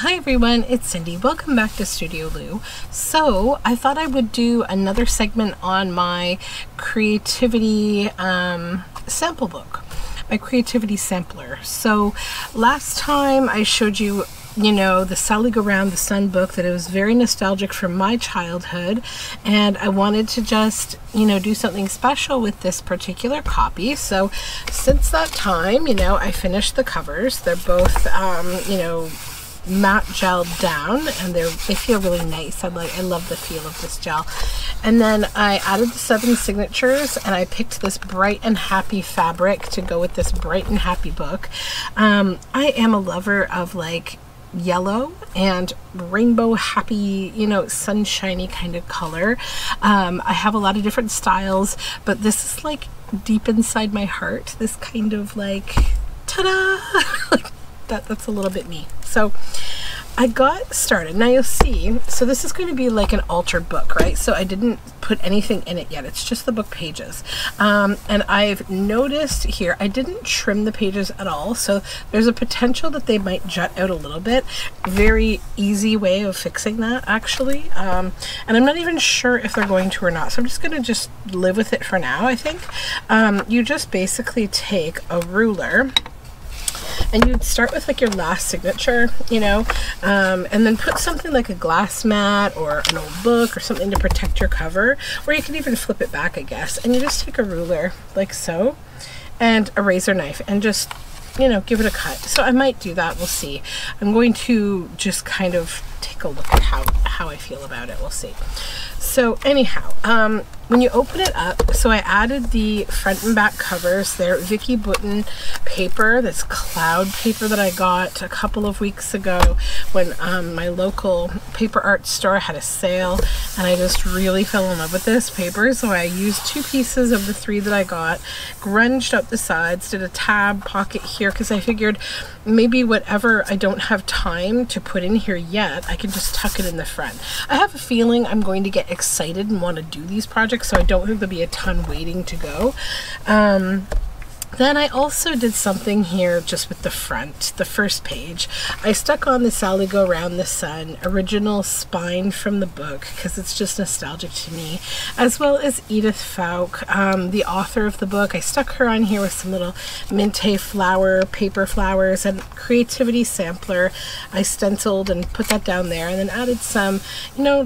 Hi everyone, it's Cindy. Welcome back to Studioloo. So I thought I would do another segment on my creativity sample book, my creativity sampler. So last time I showed you, the Sally Go Round the Sun book, that it was very nostalgic from my childhood, and I wanted to just, do something special with this particular copy. So since that time, I finished the covers. They're both, matte gelled down, and they feel really nice. I love the feel of this gel. And then I added the 7 signatures, and I picked this bright and happy fabric to go with this bright and happy book. I am a lover of yellow and rainbow happy, sunshiny kind of color. I have a lot of different styles, but this is deep inside my heart, this kind of ta-da. That's a little bit me. So I got started. Now you'll see, so this is going to be like an altered book, right? So I didn't put anything in it yet. It's just the book pages. And I've noticed here, I didn't trim the pages at all. So there's a potential that they might jut out a little bit. Very easy way of fixing that, actually. And I'm not even sure if they're going to or not. So I'm just going to live with it for now, I think. You just basically take a ruler, and you'd start with your last signature, and then put something like a glass mat or an old book or something to protect your cover, or you can even flip it back, I guess. And you just take a ruler like so, and a razor knife, and just, give it a cut. So I might do that, we'll see. I'm going to just kind of take a look at how I feel about it, we'll see. So anyhow, when you open it up, so I added the front and back covers. They're Vicky Button paper, this cloud paper that I got a couple of weeks ago when my local paper art store had a sale, and I just really fell in love with this paper. So I used 2 pieces of the 3 that I got, grunged up the sides, did a tab pocket here, because I figured maybe whatever I don't have time to put in here yet, I can just tuck it in the front. I have a feeling I'm going to get excited and want to do these projects, so I don't think there'll be a ton waiting to go. Then I also did something here just with the front, the first page. I stuck on the Sally Go Round the Sun original spine from the book, because it's just nostalgic to me, as well as Edith Fouke, the author of the book. I stuck her on here with some little Minte flower, paper flowers, and creativity sampler. I stenciled and put that down there, and then added some,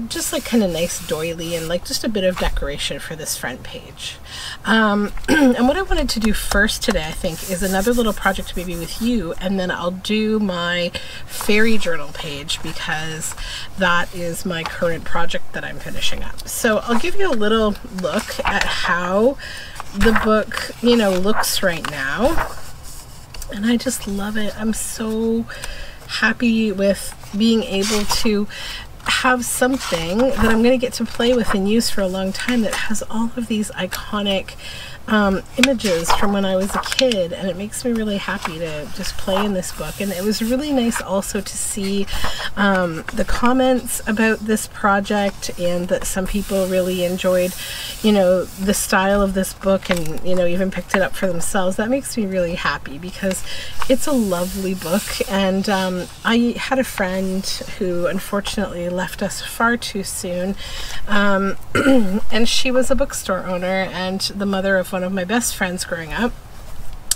just kind of nice doily and just a bit of decoration for this front page. And what I wanted to do first today, I think, is another little project maybe with you, and then I'll do my fairy journal page, because that is my current project that I'm finishing up. So I'll give you a little look at how the book, looks right now, and I just love it. I'm so happy with being able to have something that I'm going to get to play with and use for a long time that has all of these iconic images from when I was a kid, and it makes me really happy to just play in this book. And it was really nice also to see the comments about this project, and that some people really enjoyed the style of this book, and even picked it up for themselves. That makes me really happy, because it's a lovely book. And I had a friend who unfortunately left us far too soon, and she was a bookstore owner and the mother of one of my best friends growing up.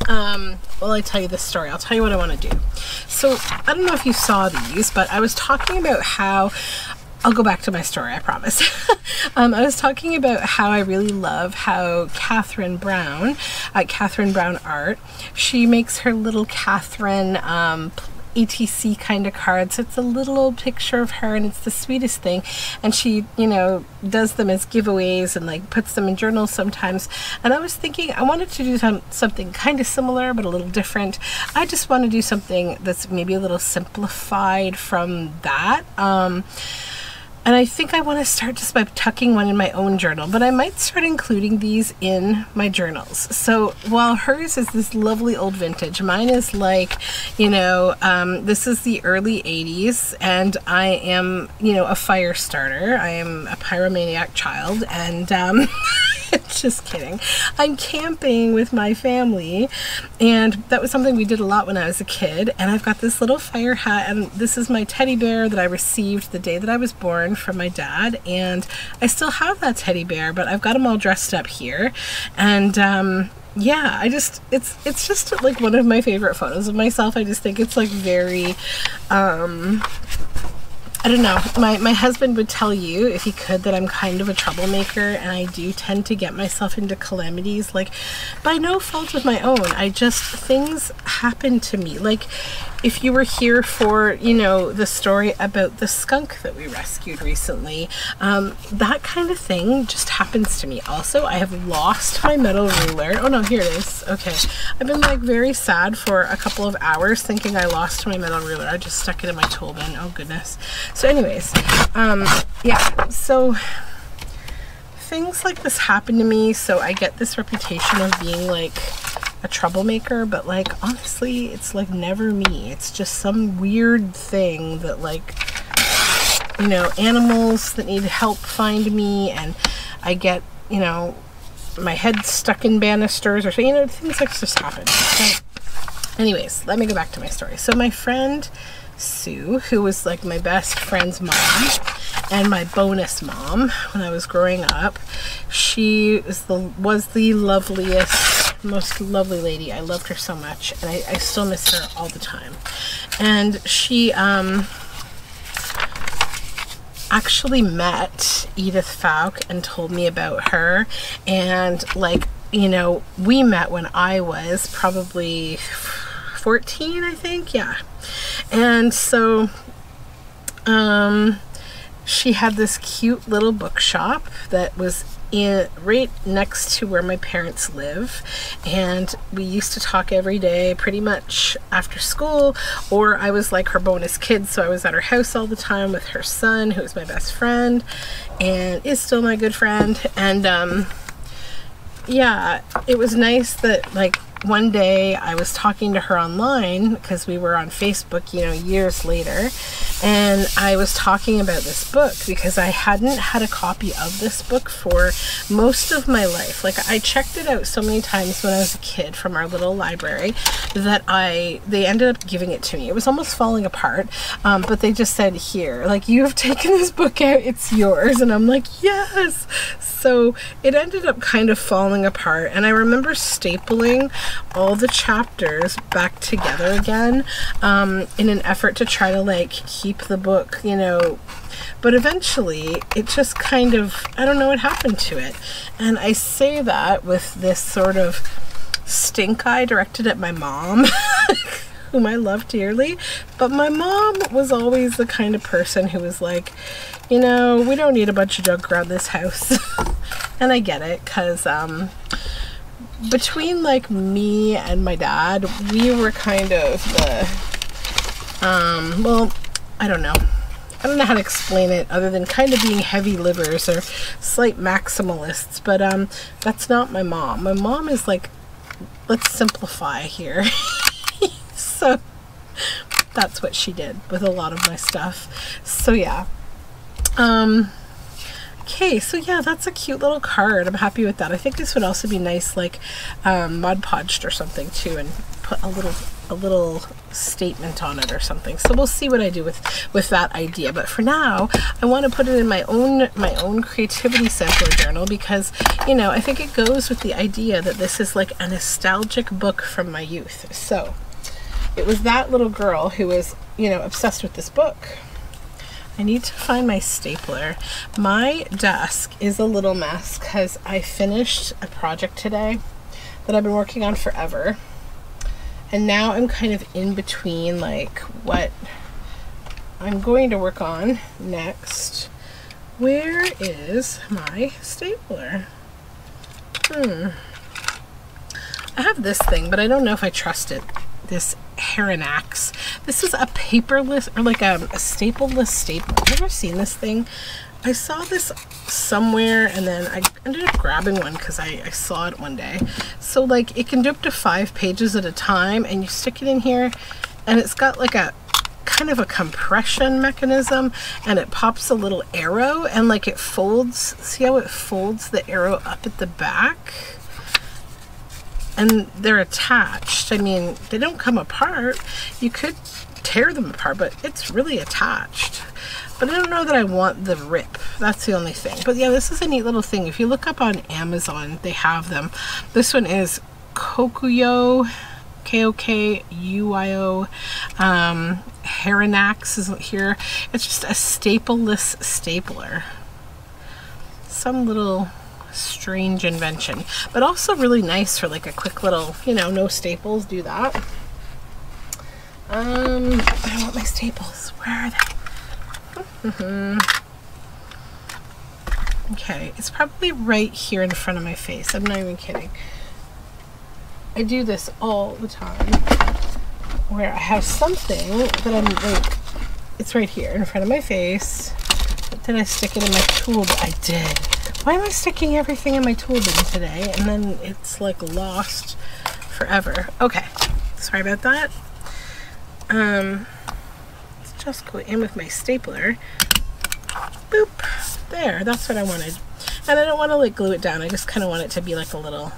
Well, I tell you this story. I'll tell you what I want to do. So I don't know if you saw these, but I was talking about how, I'll go back to my story, I promise. I was talking about how I really love how Catherine Brown, Catherine Brown Art, she makes her little Catherine ETC kind of cards. It's a little old picture of her, and it's the sweetest thing. And she, does them as giveaways and puts them in journals sometimes. And I was thinking I wanted to do something kind of similar, but a little different. I just want to do something that's maybe a little simplified from that. And I think I want to start just by tucking one in my own journal, but I might start including these in my journals. So while hers is this lovely old vintage, mine is this is the early 80s, and I am, a fire starter. I am a pyromaniac child, and Just kidding. I'm camping with my family, and that was something we did a lot when I was a kid. And I've got this little fire hat, and this is my teddy bear that I received the day that I was born from my dad, and I still have that teddy bear, but I've got him all dressed up here. And yeah, it's just like one of my favorite photos of myself. I just think it's like very I don't know, my husband would tell you, if he could, that I'm kind of a troublemaker, and I do tend to get myself into calamities, like, by no fault of my own. Things happen to me. Like, if you were here for, you know, the story about the skunk that we rescued recently, that kind of thing just happens to me. Also, I have lost my metal ruler. Oh no, here it is. Okay. I've been like very sad for a couple of hours thinking I lost my metal ruler. I just stuck it in my tool bin. Oh goodness. So anyways, yeah, so things like this happen to me, so I get this reputation of being like a troublemaker, but like honestly it's like never me. It's just some weird thing that, like, you know, animals that need help find me, and I get, you know, my head stuck in banisters, or, you know, things like this just happen. So anyways, let me go back to my story. So my friend Sue, who was like my best friend's mom and my bonus mom when I was growing up, she was the loveliest, most lovely lady. I loved her so much, and I still miss her all the time. And she actually met Edith Falk and told me about her, and, like, you know, we met when I was probably 14, I think, yeah. And so she had this cute little bookshop that was right next to where my parents live, and we used to talk every day pretty much after school, or I was like her bonus kid, so I was at her house all the time with her son, who was my best friend and is still my good friend. And yeah, it was nice that, like, one day I was talking to her online, because we were on Facebook, you know, years later, and I was talking about this book because I hadn't had a copy of this book for most of my life. Like, I checked it out so many times when I was a kid from our little library that they ended up giving it to me. It was almost falling apart, but they just said, here, like, you have taken this book out, it's yours. And I'm like, yes. So it ended up kind of falling apart, and I remember stapling all the chapters back together again in an effort to try to, like, keep the book, you know, but eventually it just kind of, I don't know what happened to it. And I say that with this sort of stink eye directed at my mom whom I love dearly, but my mom was always the kind of person who was like, you know, we don't need a bunch of junk around this house. And I get it, because between, like, me and my dad, we were kind of the well, I don't know how to explain it other than kind of being heavy livers or slight maximalists, but that's not my mom. My mom is like, let's simplify here. So that's what she did with a lot of my stuff. So yeah. Okay, so yeah, that's a cute little card. I'm happy with that. I think this would also be nice, like, Mod Podged or something too, and put a little statement on it or something. So we'll see what I do with that idea. But for now, I want to put it in my own creativity sampler journal, because, you know, I think it goes with the idea that this is like a nostalgic book from my youth. So it was that little girl who was, you know, obsessed with this book. I need to find my stapler. My desk is a little mess because I finished a project today that I've been working on forever. And now I'm kind of in between, like, what I'm going to work on next. Where is my stapler? I have this thing, but I don't know if I trust it. This Herinax. This is a paperless, or like a stapleless stapler. Have you ever seen this thing? I saw this somewhere, and then I ended up grabbing one because I saw it one day. So, like, it can do up to 5 pages at a time, and you stick it in here, and it's got like a kind of a compression mechanism, and it pops a little arrow, and like it folds. See how it folds the arrow up at the back? And they're attached. I mean, they don't come apart. You could tear them apart, but it's really attached. But I don't know that I want the rip. That's the only thing. But yeah, this is a neat little thing. If you look up on Amazon, they have them. This one is Kokuyo, K-O-K-U-I-O. Herinax is here. It's just a stapleless stapler. Some little strange invention, but also really nice for like a quick little, you know, no staples, do that. I don't want my staples. Where are they? Okay, it's probably right here in front of my face. I'm not even kidding. I do this all the time where I have something that I'm like, it's right here in front of my face. But did I stick it in my tool? I did. Why am I sticking everything in my tool bin today? And then it's like lost forever. Okay, sorry about that. Let's just go in with my stapler. Boop. There, that's what I wanted. And I don't want to like glue it down. I just kind of want it to be like a little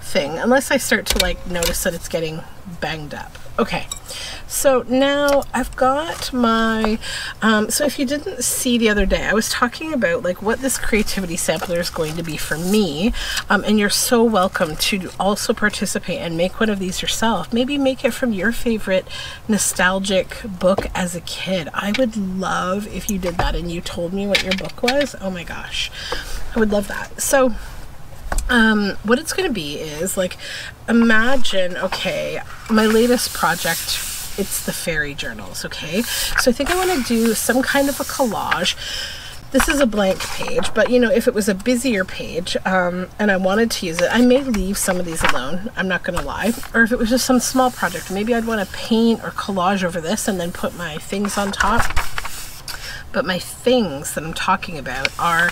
thing, unless I start to like notice that it's getting banged up. Okay, so now I've got my, so if you didn't see the other day, I was talking about like what this creativity sampler is going to be for me, and you're so welcome to also participate and make one of these yourself. Maybe make it from your favorite nostalgic book as a kid. I would love if you did that and you told me what your book was. Oh my gosh, I would love that. So what it's going to be is like, imagine, okay, my latest project, it's the fairy journals, okay? So I think I want to do some kind of a collage. This is a blank page, but you know, if it was a busier page, and I wanted to use it, I may leave some of these alone, I'm not going to lie. Or if it was just some small project, maybe I'd want to paint or collage over this and then put my things on top. But my things that I'm talking about are,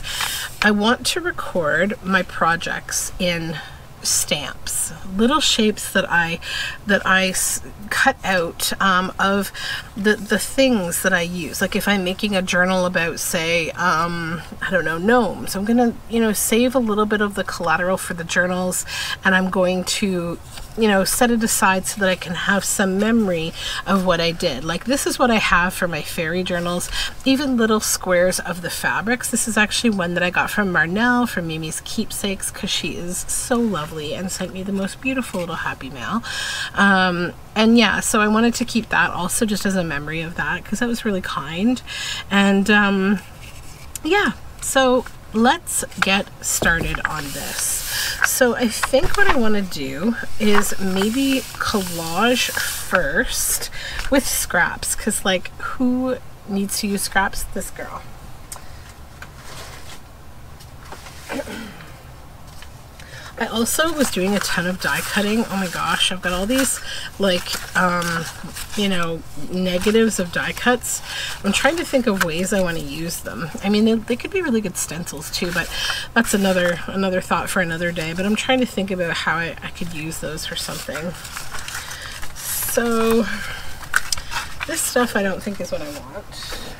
I want to record my projects in stamps, little shapes that I cut out of the things that I use. Like if I'm making a journal about, say, I don't know, gnomes, I'm gonna, you know, save a little bit of the collateral for the journals, and I'm going to, you know, set it aside so that I can have some memory of what I did. Like this is what I have for my fairy journals, even little squares of the fabrics. This is actually one that I got from Marnell, from Mimi's Keepsakes, because she is so lovely and sent me the most beautiful little happy mail. And yeah, so I wanted to keep that also just as a memory of that, because that was really kind. And yeah, so let's get started on this. So I think what I want to do is maybe collage first with scraps, because like, who needs to use scraps? This girl. I also was doing a ton of die cutting. Oh my gosh, I've got all these like, you know, negatives of die cuts. I'm trying to think of ways I want to use them. I mean, they could be really good stencils too, but that's another thought for another day. But I'm trying to think about how I could use those for something. So this stuff I don't think is what I want.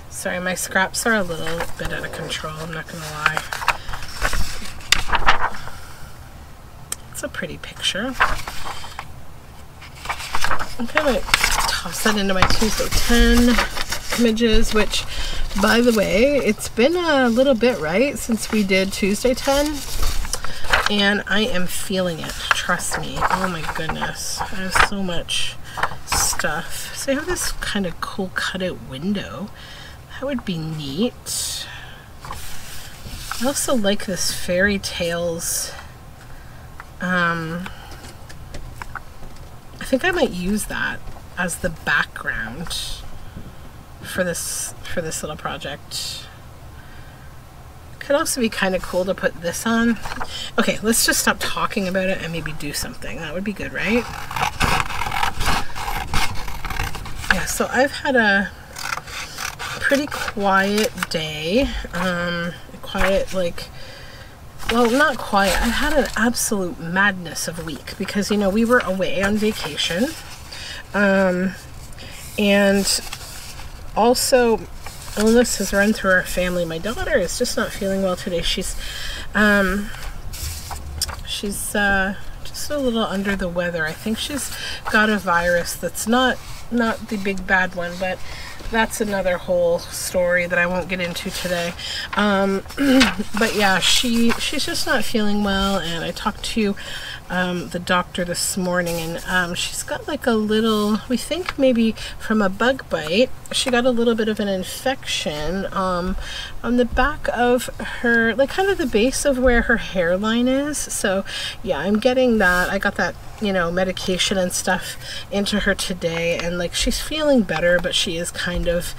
Sorry, my scraps are a little bit out of control, I'm not gonna lie. It's a pretty picture. I'm gonna toss that into my Tuesday 10 images, which, by the way, it's been a little bit, right, since we did Tuesday 10, and I am feeling it, trust me. Oh my goodness, I have so much stuff. So I have this kind of cool cutout window. That would be neat. I also like this fairy tales. I think I might use that as the background for this little project. Could also be kind of cool to put this on. Okay, let's just stop talking about it and maybe do something. That would be good, right? Yeah, so I've had a pretty quiet day, quiet, like, well, not quite. I had an absolute madness of a week because, you know, we were away on vacation. And also illness has run through our family. My daughter is just not feeling well today. She's just a little under the weather. I think she's got a virus that's not the big bad one, but that's another whole story that I won't get into today. But yeah, she's just not feeling well, and I talked to the doctor this morning, and she's got like a little, we think maybe from a bug bite, she got a little bit of an infection on the back of her, like kind of the base of where her hairline is. So yeah, I'm getting that. I got that, you know, medication and stuff into her today, and like she's feeling better, but she is kind of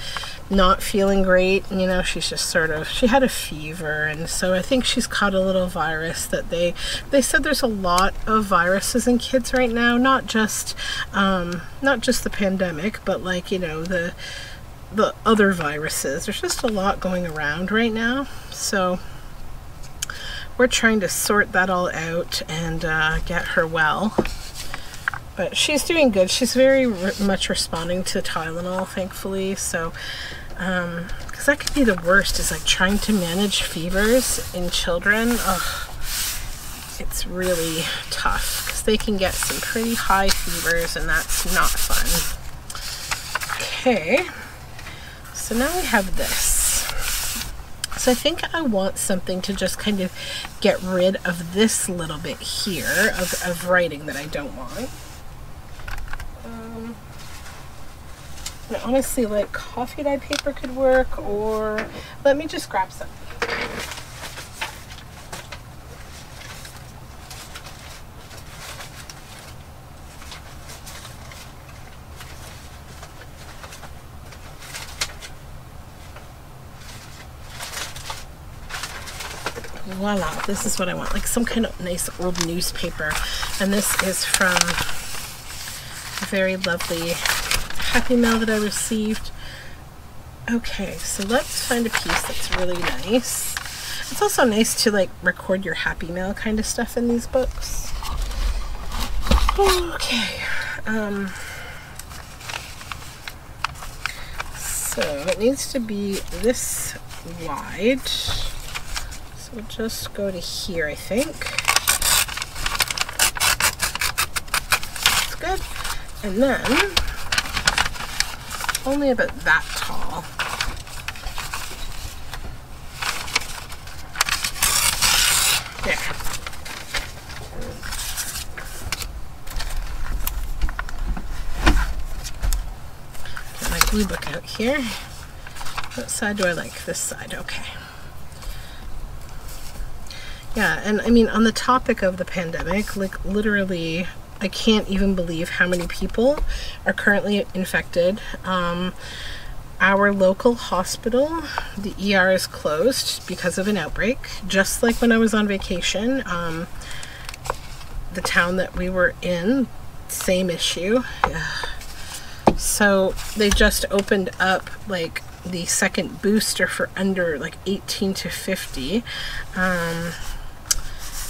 not feeling great. You know, she's just sort of, she had a fever, and so I think she's caught a little virus that they said there's a lot of viruses in kids right now, not just the pandemic, but like, you know, the other viruses. There's just a lot going around right now, so we're trying to sort that all out and get her well. But she's doing good. She's very much responding to Tylenol, thankfully. So, because that could be the worst, is like trying to manage fevers in children. Ugh, it's really tough because they can get some pretty high fevers, and that's not fun. Okay, so now we have this. So I think I want something to just kind of get rid of this little bit here of writing that I don't want. I honestly, like, coffee dye paper could work, or let me just grab some. Voila, this is what I want, like some kind of nice old newspaper. And this is from a very lovely Happy Mail that I received. Okay, so let's find a piece that's really nice. It's also nice to like record your Happy Mail kind of stuff in these books. Okay, so it needs to be this wide. So we'll just go to here, I think. That's good. And then only about that tall. There. Get my glue book out here. What side do I like? This side, okay. Yeah, and I mean, on the topic of the pandemic, like literally, I can't even believe how many people are currently infected. Our local hospital, the ER is closed because of an outbreak, just like when I was on vacation. The town that we were in, same issue. So they just opened up like the second booster for under like 18 to 50.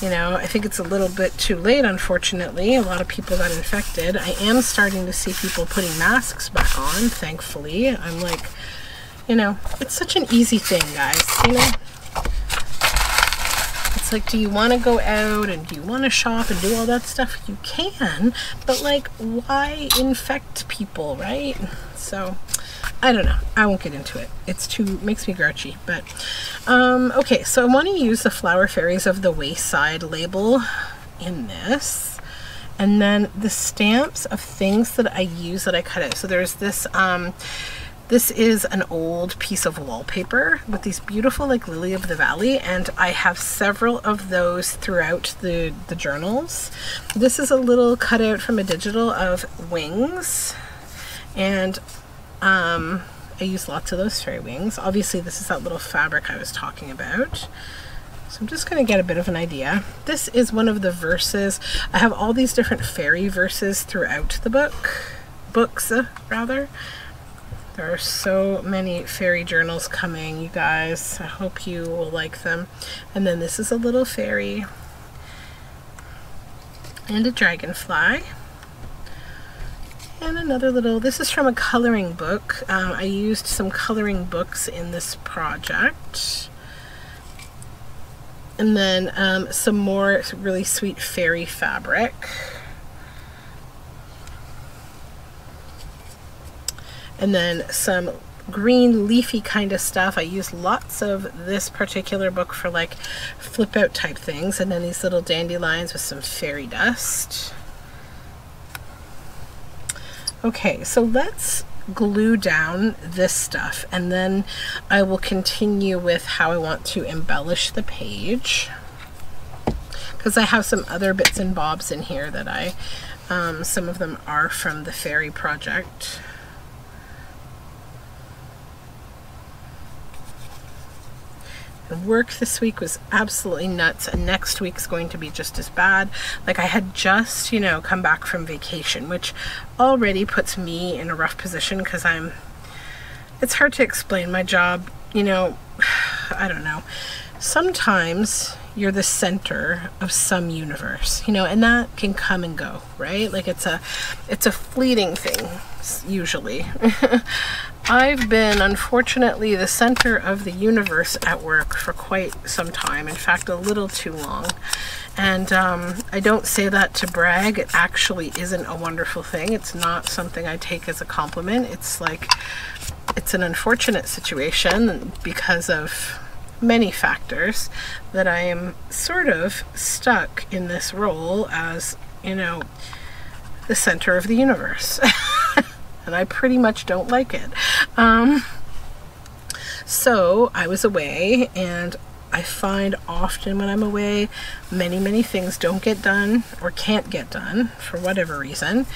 You know, I think it's a little bit too late, unfortunately. A lot of people got infected. I am starting to see people putting masks back on, thankfully. I'm like, you know, it's such an easy thing, guys, you know? It's like, do you want to go out and do you want to shop and do all that stuff? You can, but like, why infect people, right? So, I don't know. I won't get into it. It's too, makes me grouchy, but, okay, so I want to use the Flower Fairies of the Wayside label in this, and then the stamps of things that I use that I cut out. So there's this, this is an old piece of wallpaper with these beautiful like Lily of the Valley, and I have several of those throughout the journals. This is a little cutout from a digital of wings, and I use lots of those fairy wings. Obviously this is that little fabric I was talking about. So I'm just going to get a bit of an idea. This is one of the verses. I have all these different fairy verses throughout the books rather. There are so many fairy journals coming, you guys. I hope you will like them. And then this is a little fairy and a dragonfly. And another little, this is from a coloring book. I used some coloring books in this project. And then some more really sweet fairy fabric. And then some green leafy kind of stuff. I used lots of this particular book for like flip out type things. And then these little dandelions with some fairy dust. Okay, so let's glue down this stuff, and then I will continue with how I want to embellish the page, because I have some other bits and bobs in here that some of them are from the fairy project. And work this week was absolutely nuts, and next week's going to be just as bad. Like, I had just, you know, come back from vacation, which already puts me in a rough position because it's hard to explain my job, you know. I don't know. Sometimes you're the center of some universe, you know, and that can come and go, right? Like, it's a fleeting thing, usually. I've been, unfortunately, the center of the universe at work for quite some time. In fact, a little too long. And I don't say that to brag. It actually isn't a wonderful thing. It's not something I take as a compliment. It's like, it's an unfortunate situation because of many factors that I am sort of stuck in this role as, you know, the center of the universe. And I pretty much don't like it. So I was away, and I find often when I'm away, many things don't get done or can't get done for whatever reason.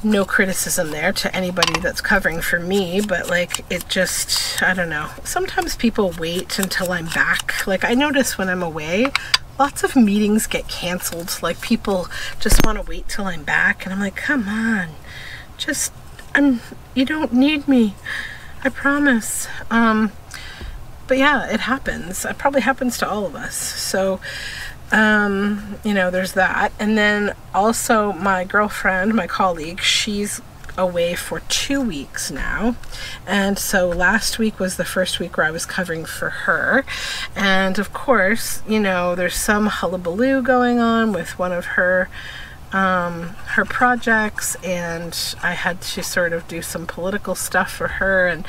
No criticism there to anybody that's covering for me, but like, it just, I don't know. Sometimes people wait until I'm back. Like, I notice when I'm away, lots of meetings get canceled. Like, people just want to wait till I'm back, and I'm like, come on. Just, you don't need me, I promise. But yeah, it happens. It probably happens to all of us. So, you know, there's that. And then also my girlfriend, my colleague, she's away for 2 weeks now. And so last week was the first week where I was covering for her. And of course, you know, there's some hullabaloo going on with one of her projects, and I had to sort of do some political stuff for her and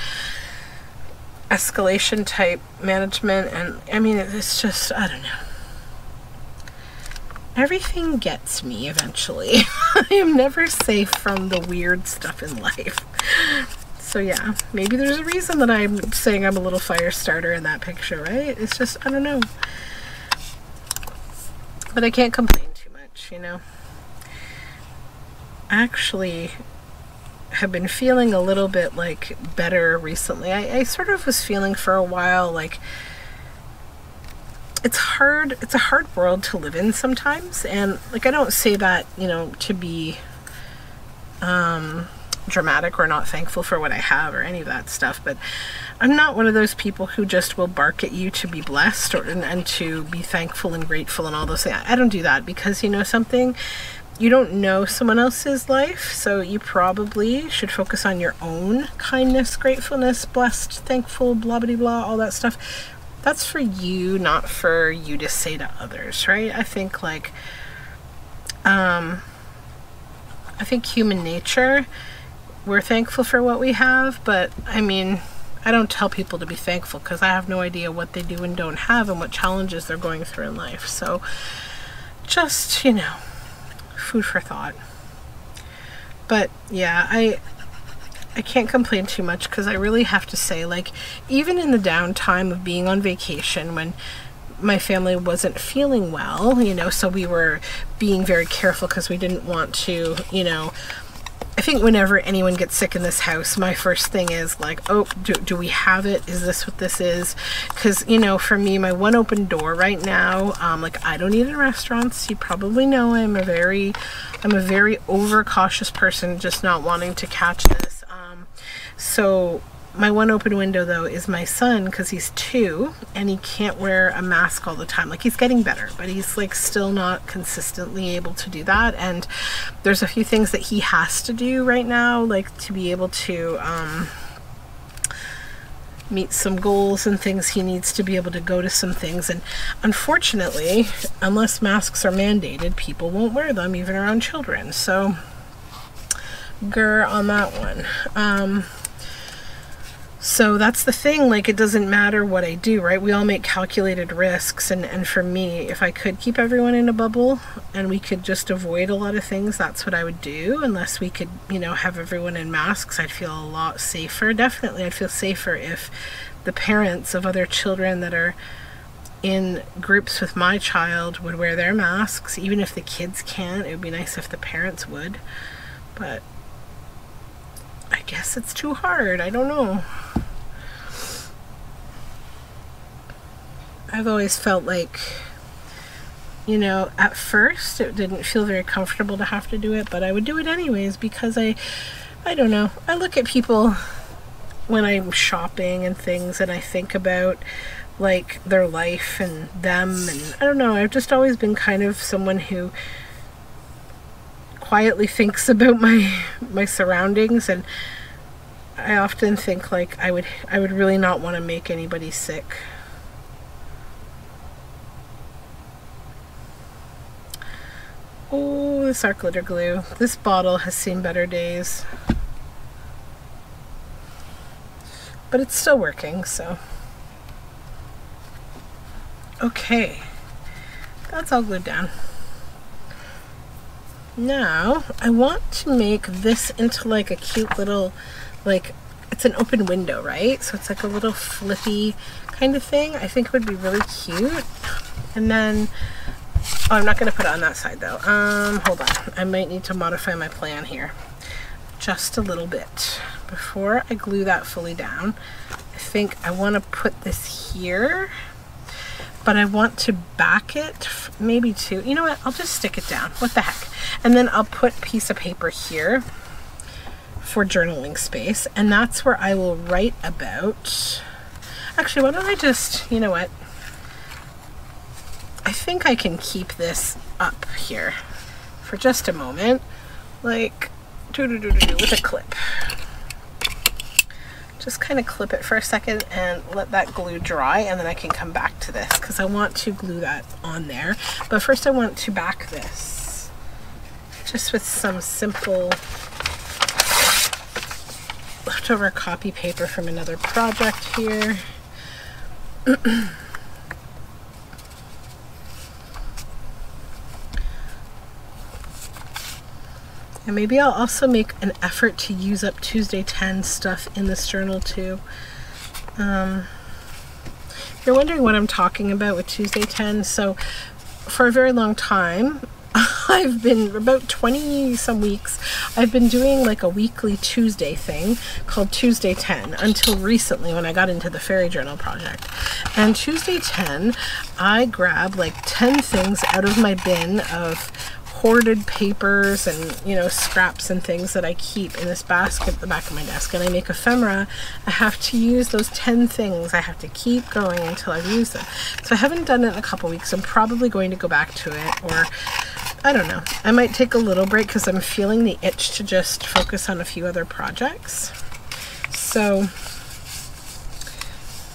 escalation type management, and I mean, it's just, I don't know. Everything gets me eventually. I am never safe from the weird stuff in life. So yeah, maybe there's a reason that I'm saying I'm a little fire starter in that picture, right? It's just, I don't know. But I can't complain too much, you know. Actually have been feeling a little bit like better recently. I sort of was feeling for a while like it's a hard world to live in sometimes, and like, I don't say that, you know, to be dramatic or not thankful for what I have or any of that stuff, but I'm not one of those people who just will bark at you to be blessed and to be thankful and grateful and all those things. I don't do that, because, you know something, you don't know someone else's life, so you probably should focus on your own kindness, gratefulness, blessed, thankful, blah blah blah, all that stuff. That's for you, not for you to say to others, right? I think like I think human nature, we're thankful for what we have, but I mean, I don't tell people to be thankful because I have no idea what they do and don't have and what challenges they're going through in life. So just, you know, food for thought. But yeah, I can't complain too much, because I really have to say, like, even in the downtime of being on vacation when my family wasn't feeling well, you know, so we were being very careful because we didn't want to, you know, I think whenever anyone gets sick in this house, my first thing is like, oh, do we have it? Is this what this is? Because, you know, for me, my one open door right now, like, I don't eat in restaurants. You probably know I'm a very overcautious person, just not wanting to catch this. So my one open window though is my son, because he's 2 and he can't wear a mask all the time. Like, he's getting better, but he's like still not consistently able to do that. And there's a few things that he has to do right now, like to be able to meet some goals and things. He needs to be able to go to some things, and unfortunately, unless masks are mandated, people won't wear them even around children. So grr on that one. So that's the thing, like, it doesn't matter what I do, right? We all make calculated risks, and for me, if I could keep everyone in a bubble and we could just avoid a lot of things, that's what I would do. Unless we could, you know, have everyone in masks, I'd feel a lot safer. Definitely, I'd feel safer if the parents of other children that are in groups with my child would wear their masks. Even if the kids can't, it would be nice if the parents would. But I guess it's too hard. I don't know. I've always felt like, you know, at first it didn't feel very comfortable to have to do it, but I would do it anyways, because I don't know. I look at people when I'm shopping and things, and I think about like their life and them, and I don't know. I've just always been kind of someone who quietly thinks about my surroundings, and I often think like I would really not want to make anybody sick. Oh, this art glitter glue. This bottle has seen better days, but it's still working, so. Okay, that's all glued down. Now, I want to make this into like a cute little, like, it's an open window, right? So it's like a little flippy kind of thing. I think it would be really cute. And then, oh, I'm not going to put it on that side though. Hold on. I might need to modify my plan here just a little bit before I glue that fully down. I think I want to put this here, but I want to back it maybe to, you know what, I'll just stick it down. What the heck? And then I'll put a piece of paper here for journaling space, and that's where I will write about. Actually, why don't I just, you know what? I think I can keep this up here for just a moment, like with a clip. Just kind of clip it for a second and let that glue dry, and then I can come back to this because I want to glue that on there. But first I want to back this just with some simple leftover copy paper from another project here. And maybe I'll also make an effort to use up Tuesday 10 stuff in this journal too. If you're wondering what I'm talking about with Tuesday 10, so for a very long time, I've been, about 20 some weeks, I've been doing like a weekly Tuesday thing called Tuesday 10 until recently when I got into the fairy journal project. And Tuesday 10, I grab like 10 things out of my bin of hoarded papers and, you know, scraps and things that I keep in this basket at the back of my desk, and I make ephemera. I have to use those 10 things. I have to keep going until I've used them. So I haven't done it in a couple weeks. I'm probably going to go back to it, or I don't know. I might take a little break because I'm feeling the itch to just focus on a few other projects. So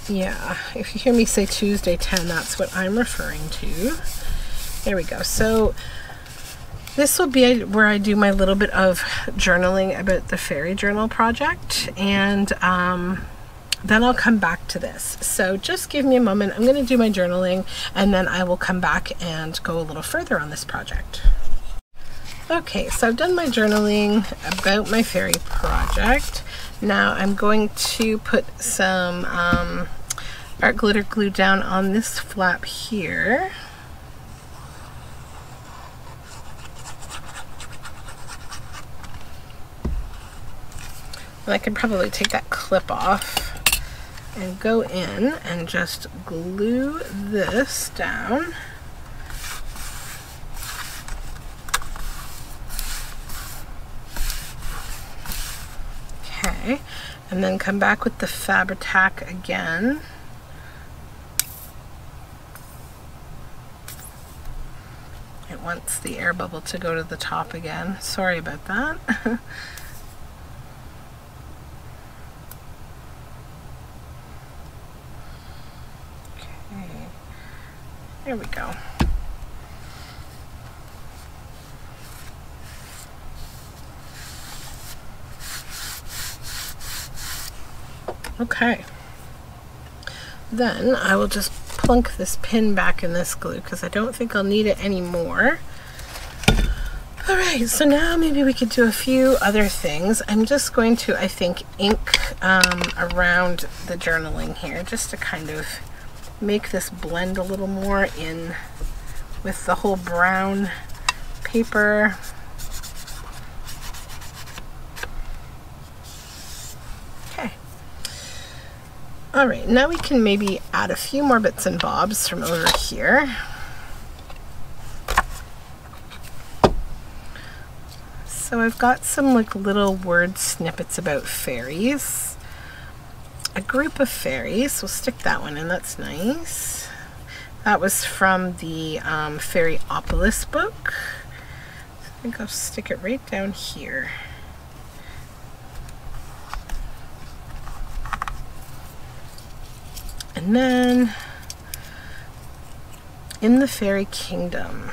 yeah, if you hear me say Tuesday 10, that's what I'm referring to. There we go. So this will be where I do my little bit of journaling about the fairy journal project, and then I'll come back to this. So just give me a moment. I'm going to do my journaling, and then I will come back and go a little further on this project. Okay, so I've done my journaling about my fairy project. Now I'm going to put some art glitter glue down on this flap here. And I could probably take that clip off and go in and just glue this down. Okay, and then come back with the Fabri-Tac again. It wants the air bubble to go to the top again. Sorry about that. Okay, there we go. Okay, then I will just plunk this pin back in this glue because I don't think I'll need it anymore. Alright, so now maybe we could do a few other things. I'm just going to, I think, ink around the journaling here just to kind of make this blend a little more in with the whole brown paper. Alright, now we can maybe add a few more bits and bobs from over here. So I've got some like little word snippets about fairies. A group of fairies, we'll stick that one in, that's nice. That was from the Fairyopolis book. I think I'll stick it right down here. And then in the fairy kingdom,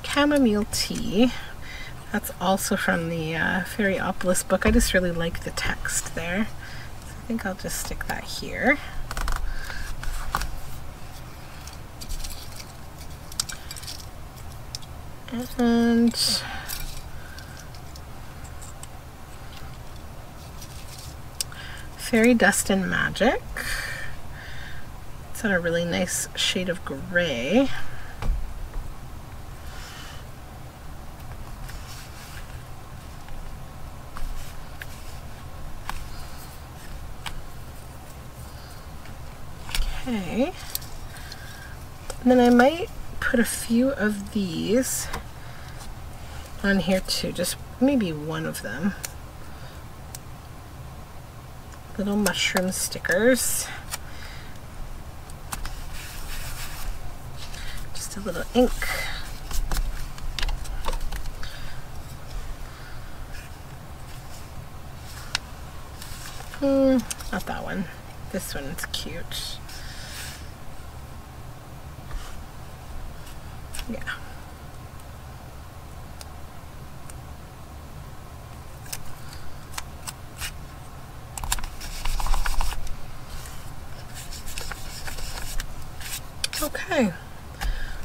chamomile tea. That's also from the Fairyopolis book. I just really like the text there. So I think I'll just stick that here. And Fairy Dust and Magic. It's on a really nice shade of gray. Okay, and then I might put a few of these on here too, just maybe one of them. Little mushroom stickers. Just a little ink. Not that one. This one's cute. Yeah. Okay.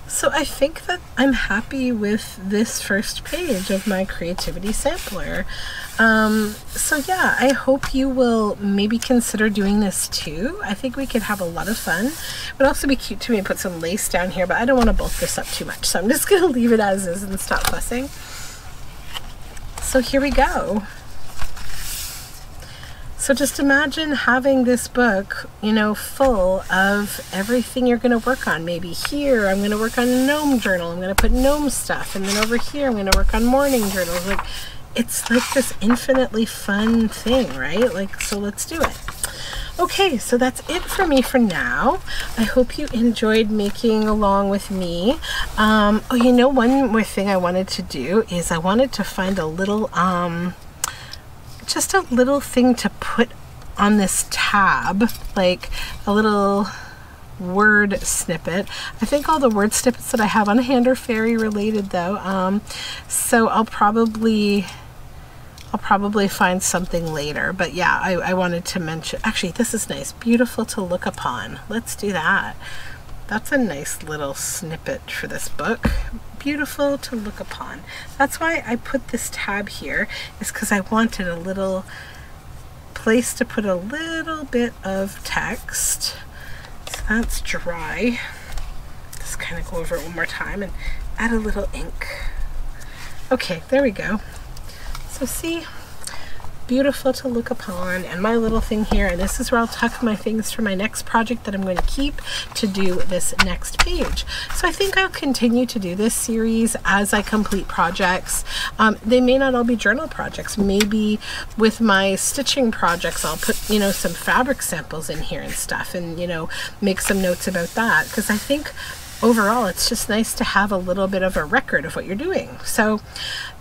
So I think that I'm happy with this first page of my creativity sampler. So yeah, I hope you will maybe consider doing this too. I think we could have a lot of fun. It would also be cute to me to put some lace down here, but I don't want to bulk this up too much, so I'm just going to leave it as is and stop fussing. So here we go. So just imagine having this book, you know, full of everything you're going to work on. Maybe here I'm going to work on a gnome journal. I'm going to put gnome stuff. And then over here I'm going to work on morning journals. Like, it's like this infinitely fun thing, right? Like, so let's do it. Okay, so that's it for me for now. I hope you enjoyed making along with me. Oh, you know, one more thing I wanted to do is I wanted to find a little, just a little thing to put on this tab, like a little word snippet. I think all the word snippets that I have on hand are fairy related though, so I'll probably find something later. But yeah, I wanted to mention, actually this is nice, beautiful to look upon. Let's do that. That's a nice little snippet for this book. Beautiful to look upon. That's why I put this tab here, is because I wanted a little place to put a little bit of text. So that's dry. Just kind of go over it one more time and add a little ink. Okay, there we go. So see, beautiful to look upon. And my little thing here, and this is where I'll tuck my things for my next project that I'm going to keep to do this next page. So I think I'll continue to do this series as I complete projects. They may not all be journal projects. Maybe with my stitching projects I'll put, you know, some fabric samples in here and stuff, and, you know, make some notes about that, because I think overall it's just nice to have a little bit of a record of what you're doing. So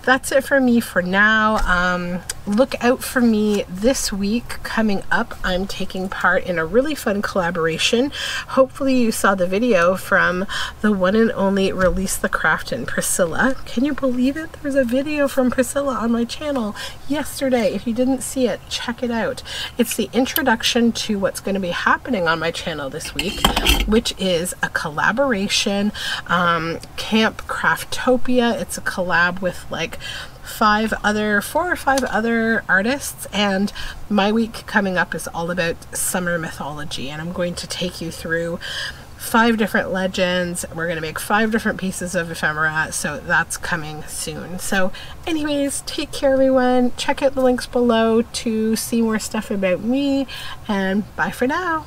that's it for me for now. Look out for me this week. Coming up, I'm taking part in a really fun collaboration. Hopefully you saw the video from the one and only Release the Craftin', Priscilla. Can you believe it? There's a video from Priscilla on my channel yesterday. If you didn't see it, check it out. It's the introduction to what's going to be happening on my channel this week, which is a collaboration, Camp Craftopia. It's a collab with like 4 or 5 other artists, and my week coming up is all about summer mythology, and I'm going to take you through 5 different legends. We're going to make 5 different pieces of ephemera, so that's coming soon. So anyways, take care everyone. Check out the links below to see more stuff about me, and bye for now.